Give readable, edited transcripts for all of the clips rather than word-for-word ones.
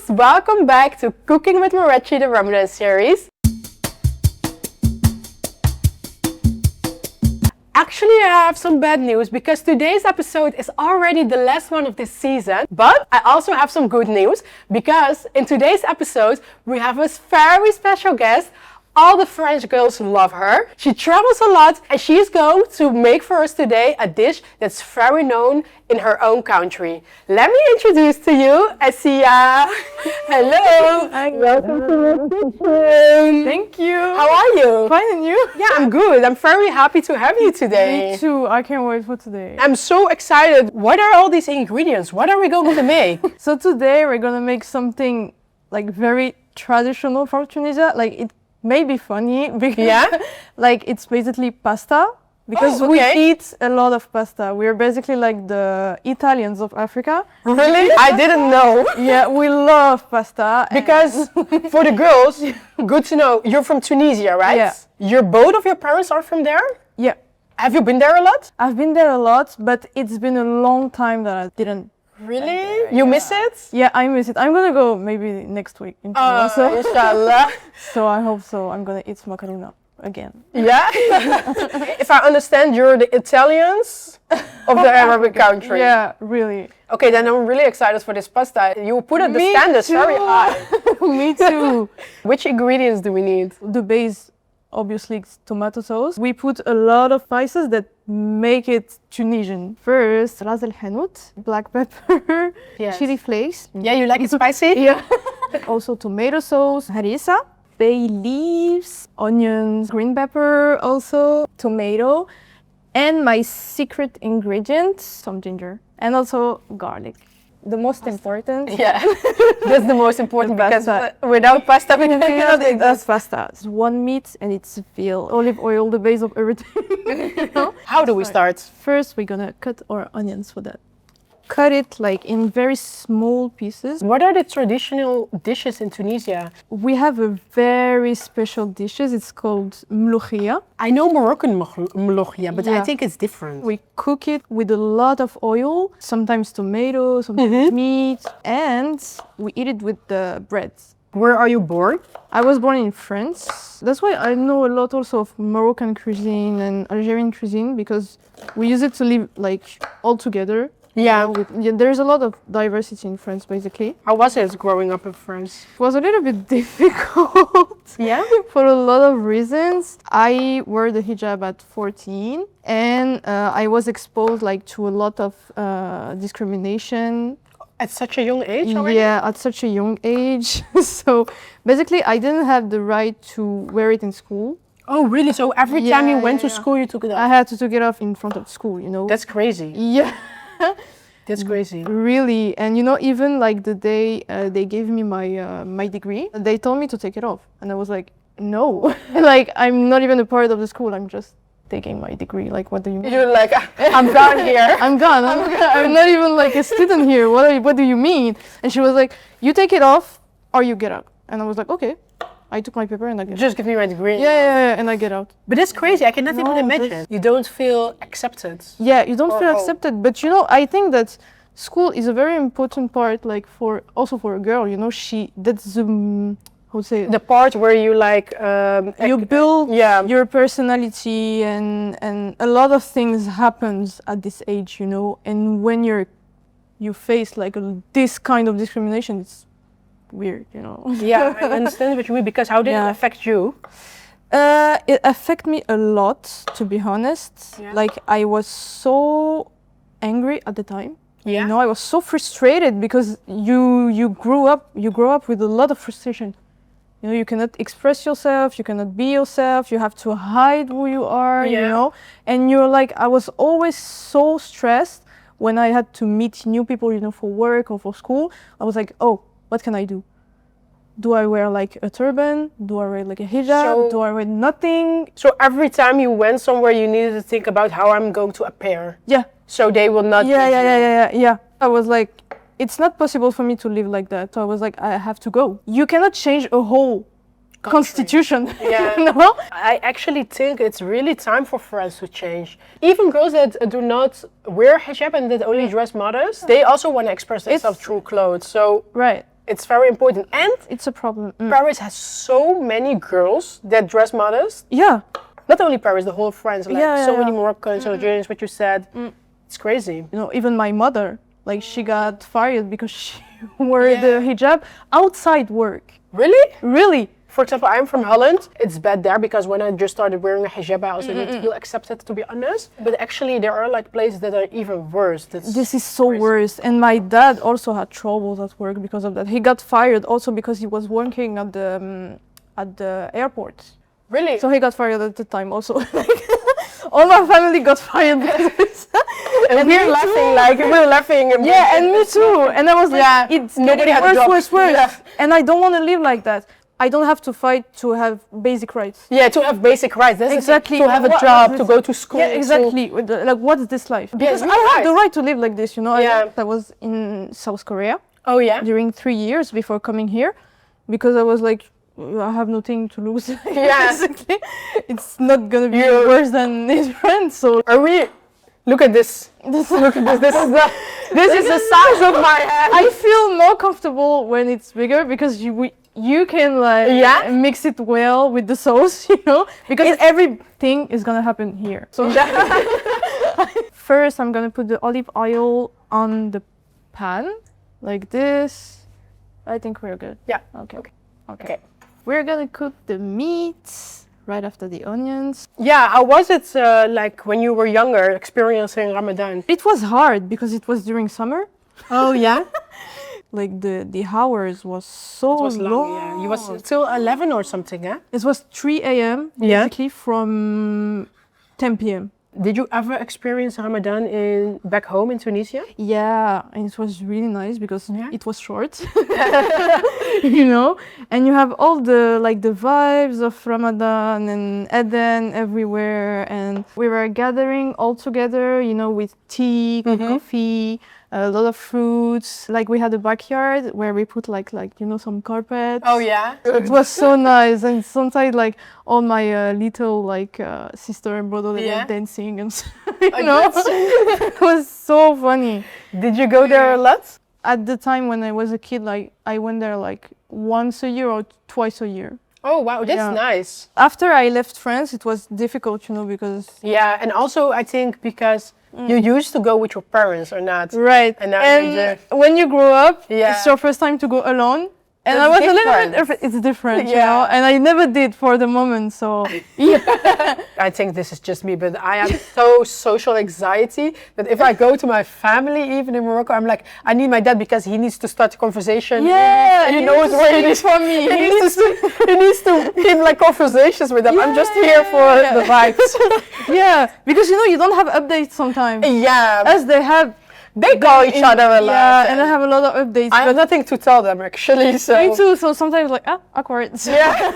welcome back to Cooking with MERRACHI, the Ramadan series. Actually, I have some bad news because today's episode is already the last one of this season. But I also have some good news because in today's episode, we have a very special guest. All the French girls love her. She travels a lot and she's going to make for us today a dish that's very known in her own country. Let me introduce to you Assia. Hello. Hi. Welcome to the kitchen. Thank you. How are you? Fine, and you? Yeah, I'm good. I'm very happy to have you today. Me too. I can't wait for today. I'm so excited. What are all these ingredients? What are we going to make? So today we're gonna make something like very traditional for Tunisia. Like it may be funny because like it's basically pasta. Because we eat a lot of pasta. We're basically like the Italians of Africa. Really? I didn't know. Yeah, we love pasta. Because for the girls, good to know, you're from Tunisia, right? Yeah. Both of your parents are from there? Yeah. Have you been there a lot? I've been there a lot, but it's been a long time that I didn't. Really? You miss it? Yeah, I miss it. I'm gonna go maybe next week in Tunisia. Inshallah. So I hope so. I'm gonna eat Makrouna again. Yeah? If I understand, you're the Italians of the Arabic country. Yeah, really. Okay, then I'm really excited for this pasta. You put the standards very high. Me too. Which ingredients do we need? The base, obviously, is tomato sauce. We put a lot of spices that make it Tunisian. First, ras el hanout, black pepper, chili flakes. Yeah, you like it spicy? Yeah. Also tomato sauce, harissa, bay leaves, onions, green pepper also, tomato, and my secret ingredient, some ginger, and also garlic. The most important. Yeah, that's the most important because without pasta we cannot eat. That's pasta. It's one meat and it's veal, olive oil, the base of everything. You know? How do we start? First, we're gonna cut our onions for that. Cut it like in very small pieces. What are the traditional dishes in Tunisia? We have a very special dishes. It's called mloukhia. I know Moroccan mloukhia, but I think it's different. We cook it with a lot of oil, sometimes tomato, sometimes meat, and we eat it with the bread. Where are you born? I was born in France. That's why I know a lot also of Moroccan cuisine and Algerian cuisine because we use it to live like all together. Yeah. There's a lot of diversity in France, basically. How was it growing up in France? It was a little bit difficult. Yeah? For a lot of reasons. I wore the hijab at 14 and I was exposed like to a lot of discrimination. At such a young age already? Yeah, at such a young age. So basically I didn't have the right to wear it in school. Oh, really? So every time you went to school, you took it off? I had to take it off in front of school, you know. That's crazy. Yeah. That's crazy. Really, and you know, even like the day they gave me my degree, they told me to take it off, and I was like, no, like I'm not even a part of the school. I'm just taking my degree. Like, what do you mean? You're like, I'm done here. I'm gone. I'm not even like a student here. What do you mean? And she was like, you take it off or you get out. And I was like, okay. I took my paper and I get out. Just give me my degree. Yeah, and I get out. But that's crazy. I cannot even imagine. You don't feel accepted. Yeah, you don't feel accepted. But you know, I think that school is a very important part, like also for a girl. You know, that's how to say it? The part where you like you build your personality and a lot of things happens at this age. You know, and when you face like this kind of discrimination, it's weird, you know. Yeah, I understand what you mean, because how did it affect you? It affected me a lot, to be honest. Yeah. Like I was so angry at the time. Yeah. You know, I was so frustrated because you grow up with a lot of frustration. You know, you cannot express yourself, you cannot be yourself, you have to hide who you are, you know. And you're like, I was always so stressed when I had to meet new people, you know, for work or for school. I was like, oh, what can I do? Do I wear like a turban? Do I wear like a hijab? Do I wear nothing? So every time you went somewhere, you needed to think about how I'm going to appear. Yeah. So they will not. Yeah. I was like, it's not possible for me to live like that. So I was like, I have to go. You cannot change a whole constitution. Yeah. No? I actually think it's really time for France to change. Even girls that do not wear hijab and that only dress modest, they also want to express themselves through clothes. So It's very important. And It's a problem. Paris has so many girls that dress modest. Yeah. Not only Paris, the whole of France. Like Yeah, so yeah, many yeah. Moroccans, Algerians, what you said. It's crazy. You know, even my mother, like she got fired because she wore the hijab outside work. Really? Really? For example, I'm from Holland. It's bad there because when I just started wearing a hijab, I also didn't feel accepted, to be honest. But actually, there are like places that are even worse. This is so worse. And my dad also had troubles at work because of that. He got fired also because he was working at the airport. Really? So he got fired at the time also. All my family got fired because and we're laughing. And yeah, and me too. And I was like, it's nobody had worse. Yeah. And I don't want to live like that. I don't have to fight to have basic rights. Yeah, to have basic rights. That's exactly. To have a job, to go to school. Yeah, exactly. Like, what is this life? Because Yeah, I have the right to live like this, you know. Yeah. I was in South Korea. Oh yeah. During 3 years before coming here, because I was like, I have nothing to lose. Yeah. Basically, it's not gonna be worse than his friends. So are we? Look at this. Look at this. This is the size of my hand. I feel more comfortable when it's bigger because you can like mix it well with the sauce, you know, because everything is gonna happen here. So first I'm gonna put the olive oil on the pan like this. I think we're good. Yeah. Okay. We're gonna cook the meat right after the onions. Yeah, how was it like when you were younger experiencing Ramadan? It was hard because it was during summer. Oh yeah? Like the hours was so long. Yeah. You was till 11 or something, eh? It was 3 a.m. basically from 10 p.m. Did you ever experience Ramadan back home in Tunisia? Yeah, and it was really nice because it was short, you know, and you have all the vibes of Ramadan and Adhan everywhere, and we were gathering all together, you know, with tea, coffee, a lot of fruits. Like we had a backyard where we put like you know, some carpet. Oh yeah. It was so nice, and sometimes like all my little sister and brother they were dancing and you know, it was so funny. Did you go there a lot? At the time when I was a kid, like I went there like once a year or twice a year. Oh wow, that's nice. After I left France, it was difficult, you know, because and also I think because you used to go with your parents or not. Right. And when you grow up, it's your first time to go alone. And I was a little bit, it's different, you know, and I never did for the moment, so. I think this is just me, but I have so social anxiety that if I go to my family, even in Morocco, I'm like, I need my dad because he needs to start a conversation. Yeah, he knows where he is for me. He needs to keep like conversations with them. Yeah. I'm just here for the vibes. Yeah, because you know, you don't have updates sometimes. Yeah. As they have. They call each other a lot. Yeah, and I have a lot of updates. I have nothing to tell them actually, so. Me too, so sometimes like, awkward. Yeah.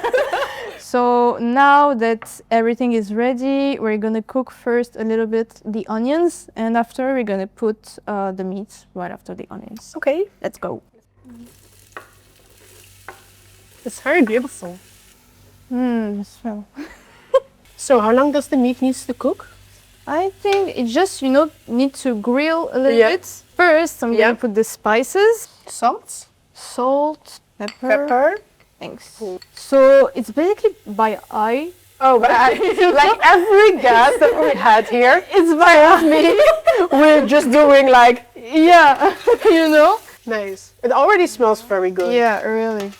So now that everything is ready, we're gonna cook first a little bit the onions, and after we're gonna put the meat right after the onions. Okay. Let's go. It's very beautiful. The smell. So how long does the meat need to cook? I think it just, you know, need to grill a little bit. First, I'm gonna put the spices. Salt, pepper. Thanks. So it's basically by eye. Oh, but like every guest that we had here, it's by me. We're just doing like, you know. Nice. It already smells very good. Yeah, really.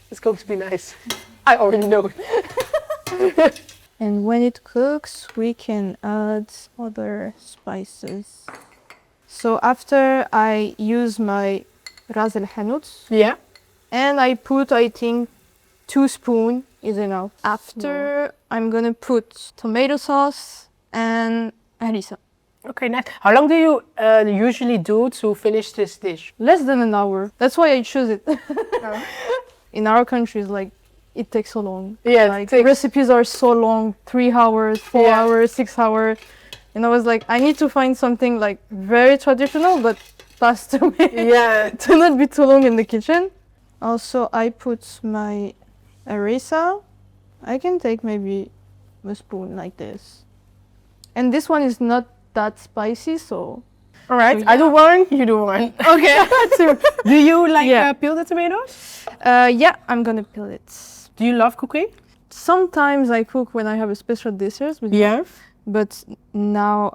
It's going to be nice. I already know it. And when it cooks, we can add other spices. So after I use my ras el hanout, and I put, I think, 2 spoons is enough. After, I'm gonna put tomato sauce and harissa. Okay, nice. How long do you usually do to finish this dish? Less than an hour. That's why I choose it. In our countries, like, it takes so long. Yeah, like recipes are so long, 3 hours, 4 hours, 6 hours. And I was like, I need to find something like very traditional, but fast to make. Yeah. To not be too long in the kitchen. Also, I put my harissa. I can take maybe a spoon like this. And this one is not that spicy, so. All right, So, I do one, you do one. Okay. So, do you like peel the tomatoes? Yeah, I'm gonna peel it. Do you love cooking? Sometimes I cook when I have a special dishes with my, but now,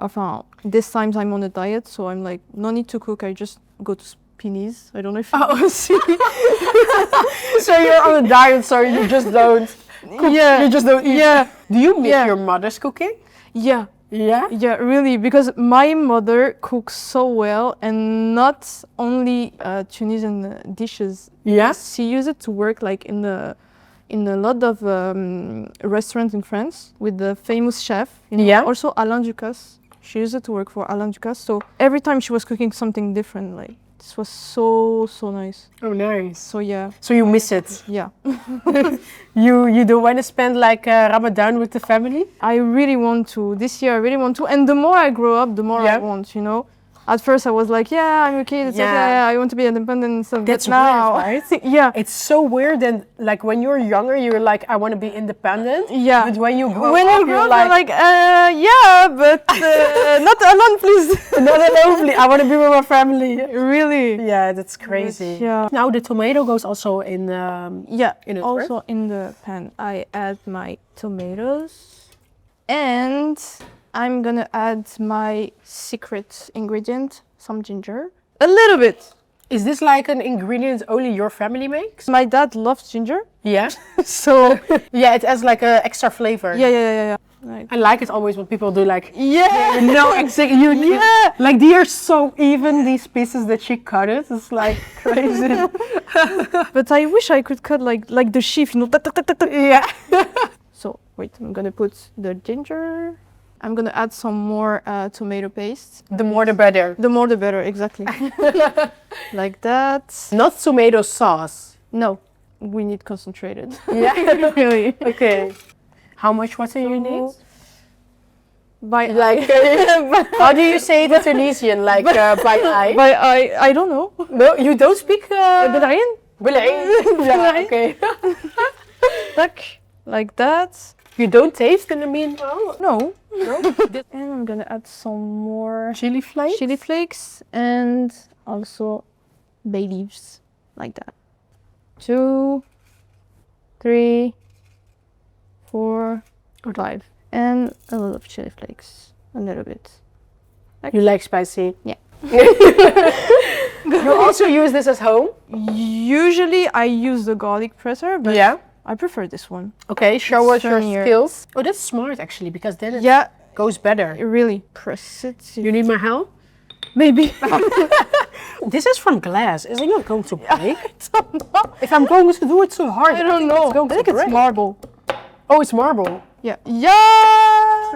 this times I'm on a diet, so I'm like, no need to cook. I just go to Spini's. I don't know if. Oh, see. So you're on a diet, so you just don't cook. Yeah. You just don't eat. Yeah. Do you miss your mother's cooking? Yeah. Yeah. Yeah, really, because my mother cooks so well, and not only Tunisian dishes. Yeah. She used to work like in a lot of restaurants in France with the famous chef. You know? Yeah. Also Alain Ducasse. She used to work for Alain Ducasse. So every time she was cooking something different, like this was so nice. Oh, nice. So yeah. So you miss it. Yeah. You don't want to spend like Ramadan with the family? I really want to. This year I really want to. And the more I grow up, the more I want, you know. At first I was like, yeah, I'm okay, it's okay, I want to be independent and stuff. That's but now, weird, right? Yeah. It's so weird that like when you're younger, you're like, I want to be independent. Yeah. But when you grow when up, I grow you're up, like, I'm like, yeah, but not alone, please. not alone, I want to be with my family. Really? Yeah, that's crazy. Yeah. Now the tomato goes also in in it, also right? in the pan. I add my tomatoes and I'm gonna add my secret ingredient, some ginger. A little bit. Is this like an ingredient only your family makes? My dad loves ginger. Yeah. So yeah, it has like a extra flavor. yeah. Right. I like it always when people do like, Yeah. no, exactly. Like they are so even, these pieces that she cut it. It's like crazy. But I wish I could cut like the sheaf, you know. Yeah. So wait, I'm gonna put the ginger. I'm gonna add some more tomato paste. The more the better. The more the better, exactly. Like that. Not tomato sauce. No, we need concentrated. Yeah. Really. Okay. How much water you need? By Like, how do you say it in Tunisian? Like by eye? By I don't know. No, you don't speak. بالعين. بالعين. Yeah. Okay. Like that. You don't taste in the meanwhile? No. And I'm gonna add some more Chili flakes? chili flakes and also bay leaves, like that. 2, 3, 4, 5, and a lot of chili flakes, a little bit. You like spicy? Yeah. You also use this at home? Usually I use the garlic presser, but Yeah. I prefer this one. Okay, show us your funnier. skills. Oh, that's smart actually, because then it Yeah, goes better. really. Press it. You need my help? Maybe. This is from glass. Is it not going to break? I don't know. If I'm going to do it so hard, I don't know. going I think to it's break. marble. Oh, it's marble. Yeah. Yeah.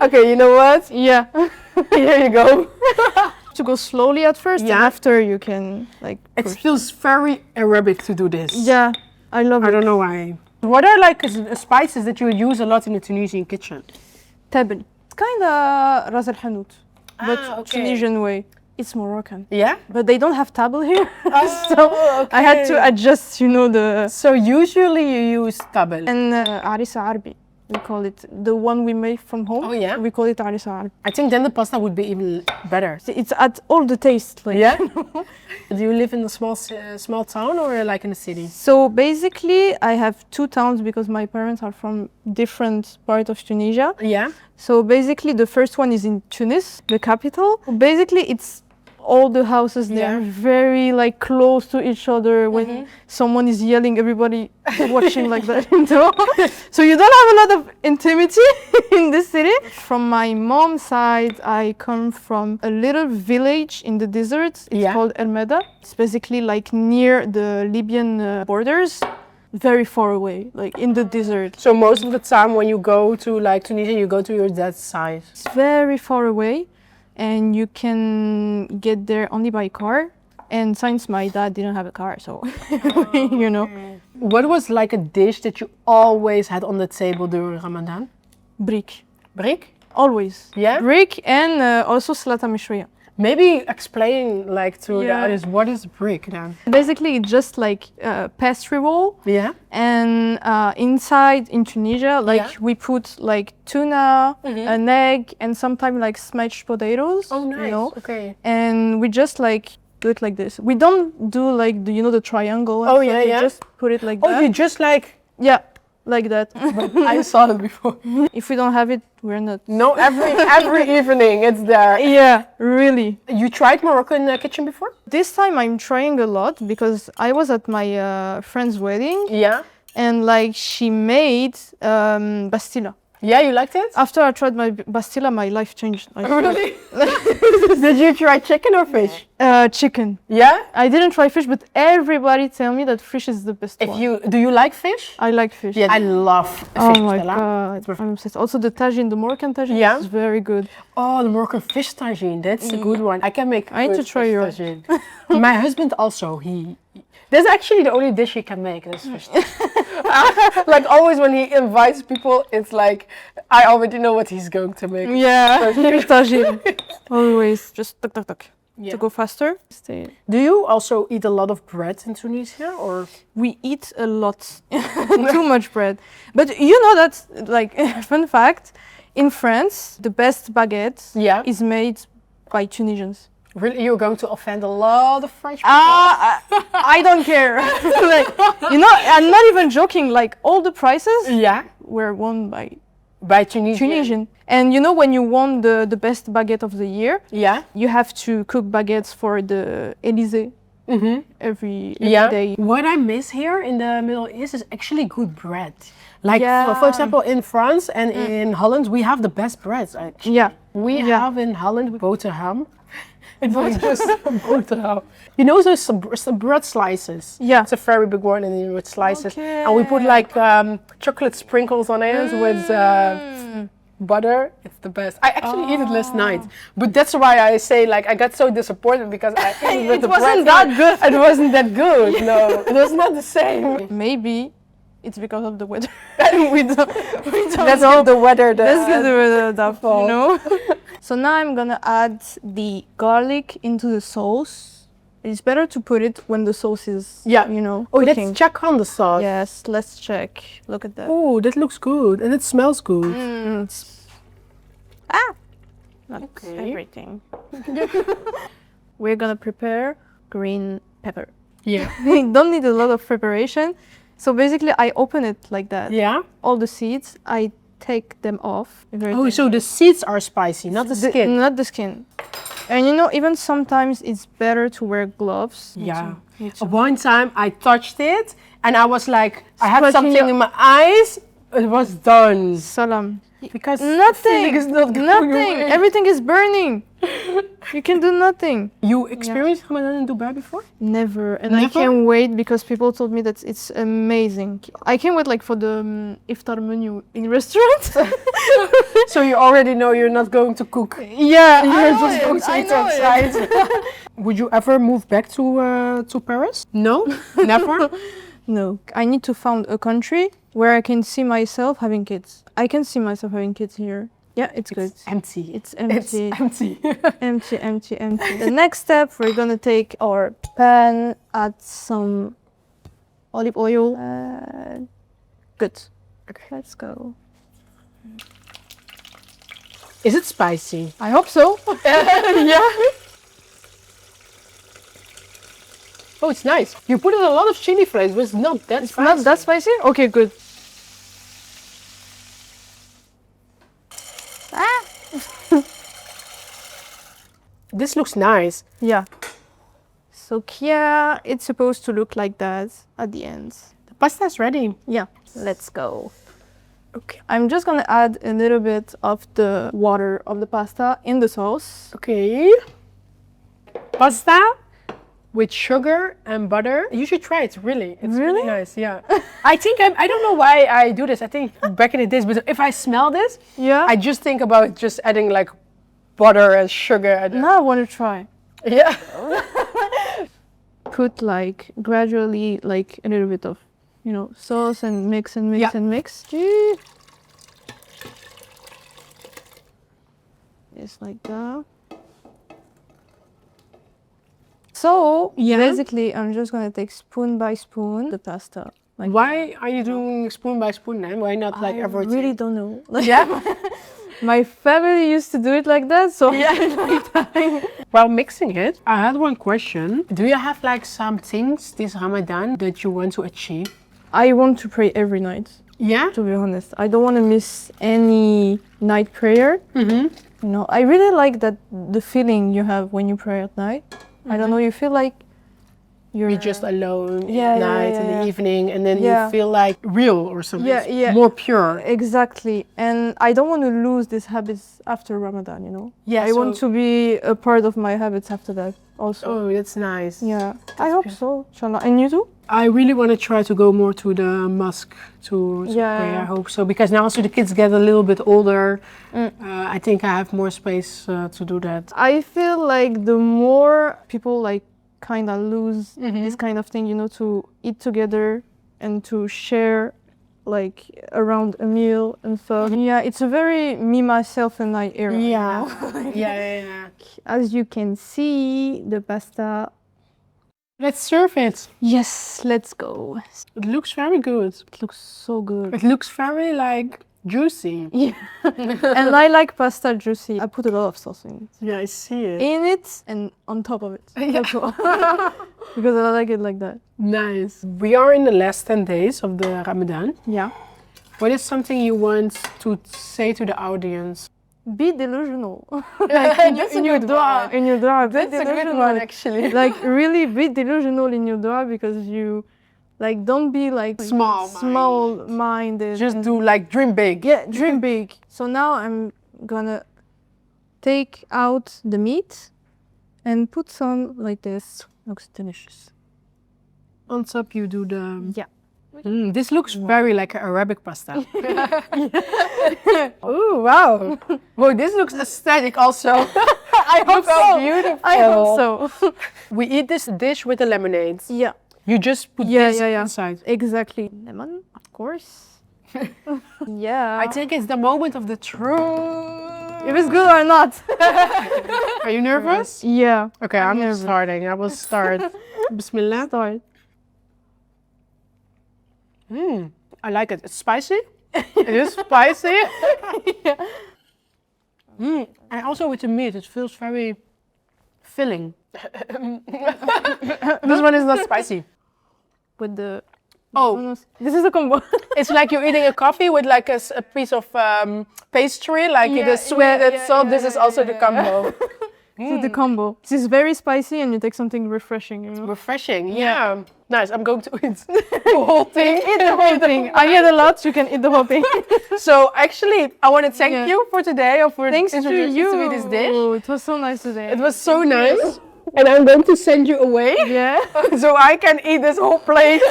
Okay, you know what? Yeah. Here you go. To go slowly at first, and after you can like. It push. feels very Arabic to do this. Yeah, I love I it. don't know why. What are like spices that you use a lot in the Tunisian kitchen? Tabel. It's kind of ras el hanout, but okay. Tunisian way. It's Moroccan. Yeah? But they don't have tabel here, Oh, so I had to adjust, you know, the. So usually you use tabel. And arisa arbi, we call it the one we make from home. Oh, yeah? We call it arisa arbi. I think then the pasta would be even better. It's at all the taste. Like. Yeah? Do you live in a small town or like in a city? So basically, I have 2 towns because my parents are from different parts of Tunisia. Yeah? So basically, the first one is in Tunis, the capital. Basically, it's all the houses they are very like close to each other. When someone is yelling, everybody watching like that, you know. So you don't have a lot of intimacy in this city. From my mom's side, I come from a little village in the desert. It's called El Meda. It's basically like near the Libyan borders. Very far away, like in the desert. So most of the time when you go to like Tunisia, you go to your dad's side. It's very far away and you can get there only by car. And since my dad didn't have a car, so, you know. What was like a dish that you always had on the table during Ramadan? Brick. Brick? Always. Yeah? Brick and also salata mishriya. Maybe explain like to the audience what is brick then? Basically, it's just like a pastry roll. Yeah. And inside in Tunisia, like we put like tuna, an egg, and sometimes like smashed potatoes. Oh, nice. You know? Okay. And we just like do it like this. We don't do like the the triangle. Oh yeah, we yeah. just put it like that. Oh, you just like. Yeah, like that. I saw it before. If we don't have it, we're not. No, every evening it's there. Yeah, really. You tried Moroccan kitchen before? This time I'm trying a lot because I was at my friend's wedding. Yeah. And like she made pastilla. Yeah, you liked it? After I tried my pastilla, my life changed. Really? Did you try chicken or fish? Chicken. Yeah? I didn't try fish, but everybody tell me that fish is the best one. Do you like fish? I like fish. Yeah, I love fish. Oh my god, I'm obsessed. Also the tagine, the Moroccan tagine is very good. Oh, the Moroccan fish tagine, that's a good one. I can make I need to try yours. Tagine. My husband also, that's actually the only dish he can make, this fish. Like always when he invites people, it's like, I already know what he's going to make. Yeah, fish tagine. Always, just tuk tuk tuk. To go faster. Do you also eat a lot of bread in Tunisia, or? We eat a lot, too much bread. But you know that, like, fun fact, in France, the best baguette is made by Tunisians. Really? You're going to offend a lot of French people? I don't care. Like, you know, I'm not even joking. Like, all the prices were won by Tunisian. And you know, when you won the best baguette of the year, you have to cook baguettes for the Élysée every day. What I miss here in the Middle East is actually good bread. Like, for example, in France and in Holland, we have the best breads, actually. Yeah. We have in Holland boterham. It's like just boterham. You know those some bread slices? Yeah. It's a very big one, and you would slices. Okay. And we put like chocolate sprinkles on it with butter. It's the best. I actually ate it last night. But that's why I say, like, I got so disappointed because I ate it with the bread. It wasn't that good. It wasn't that good, no. It was not the same. Maybe it's because of the weather. we don't Let's get the weather you know? So now I'm gonna add the garlic into the sauce. It's better to put it when the sauce is, you know, cooking. Let's check on the sauce. Yes, let's check. Look at that. Oh, that looks good. And it smells good. Not everything. We're gonna prepare green pepper. Yeah. We don't need a lot of preparation. So basically, I open it like that. Yeah. All the seeds, I take them off. So the seeds are spicy, not the skin. Not the skin. And you know, even sometimes it's better to wear gloves. Yeah. One time I touched it and I was like, I had something in my eyes. It was done. Salam. Because nothing is not going nothing. away. Everything is burning. You can do nothing. You experienced Ramadan in Dubai before? Never. And I can't wait because people told me that it's amazing. I can't wait like for the iftar menu in restaurants. So you already know you're not going to cook. Yeah, you're just going to eat outside. Would you ever move back to Paris? No, never. No, I need to found a country where I can see myself having kids. I can see myself having kids here. Yeah, it's good. Empty. It's empty. It's empty. empty. The next step, we're gonna take our pan, add some olive oil. Good. Okay, let's go. Is it spicy? I hope so. Yeah. Oh, it's nice. You put in a lot of chili flakes, but it's not that spicy. Not that spicy? Okay, good. This looks nice. Yeah. So yeah, it's supposed to look like that at the end. The pasta is ready. Yeah. Let's go. Okay. I'm just gonna add a little bit of the water of the pasta in the sauce. Okay. Pasta with sugar and butter. You should try it, really. It's really nice, yeah. I think, I don't know why I do this. I think back in the days, but if I smell this, I just think about just adding like butter and sugar. Now I want to try. Yeah. Put like gradually like a little bit of, you know, sauce and mix and mix and mix. Just like that. So basically, I'm just gonna take spoon by spoon the pasta. Like, why are you doing spoon by spoon then? Why not like everything? I really don't know. Yeah. My family used to do it like that, so While mixing it, I had one question. Do you have like some things this Ramadan that you want to achieve? I want to pray every night. Yeah? To be honest, I don't want to miss any night prayer. You know, I really like that the feeling you have when you pray at night. I don't know, you feel like you're just alone at night in the evening, and then you feel like real or something. Yeah. More pure. Exactly. And I don't want to lose these habits after Ramadan, you know? Yeah. I want to be a part of my habits after that also. Oh, that's nice. Yeah. I hope so, inshallah. And you too? I really want to try to go more to the mosque to pray. I hope so. Because now also the kids get a little bit older. I think I have more space to do that. I feel like the more people like kind of lose this kind of thing, you know, to eat together and to share like around a meal and stuff. Yeah, it's a very me, myself and I era. Yeah. You know? yeah. As you can see, the pasta. Let's serve it. Yes, let's go. It looks very good. It looks so good. It looks very like juicy. Yeah. And I like pasta juicy. I put a lot of sauce in it. Yeah, I see it. In it and on top of it. That's all. Because I like it like that. Nice. We are in the last 10 days of the Ramadan. Yeah. What is something you want to say to the audience? Be delusional. in your dua. In your dua. That's a good one, actually. Like really be delusional in your dua, because you like don't be like small minded. Just do like dream big. Yeah, dream big. So now I'm gonna take out the meat and put some like this. Looks delicious. On top you do the... Yeah. This looks very like an Arabic pasta. Oh, wow. Well, this looks aesthetic also. I hope so. Beautiful. I hope so. We eat this dish with the lemonade. Yeah. You just put this inside. Exactly. Lemon, of course. Yeah. I think it's the moment of the truth. If it's good or not. Are you nervous? Yeah. Okay, I'm starting. I will start. Bismillah. Start. I like it. It's spicy. It is spicy. And also with the meat, it feels very filling. This one is not spicy. With the... Oh, this is a combo. It's like you're eating a coffee with like a piece of pastry, like the sweet and salt. This is also the combo. This is the combo. This is very spicy and you take something refreshing, you know? Refreshing, yeah. Nice, I'm going to eat the whole thing. Eat the whole thing. I eat a lot, you can eat the whole thing. So actually, I want to thank you for today, or for Thanks to introducing you. to me this dish. It was so nice today. It was so nice. And I'm going to send you away. Yeah. So I can eat this whole plate.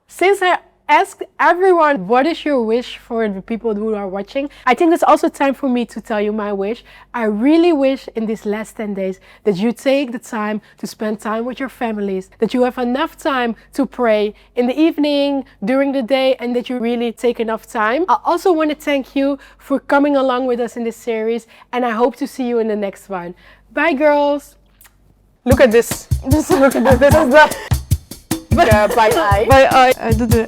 Since I asked everyone what is your wish for the people who are watching, I think it's also time for me to tell you my wish. I really wish in these last 10 days that you take the time to spend time with your families, that you have enough time to pray in the evening, during the day, and that you really take enough time. I also want to thank you for coming along with us in this series, and I hope to see you in the next one. Bye, girls. Look at this. Just look at this. This is the... by eye. By eye. I do the...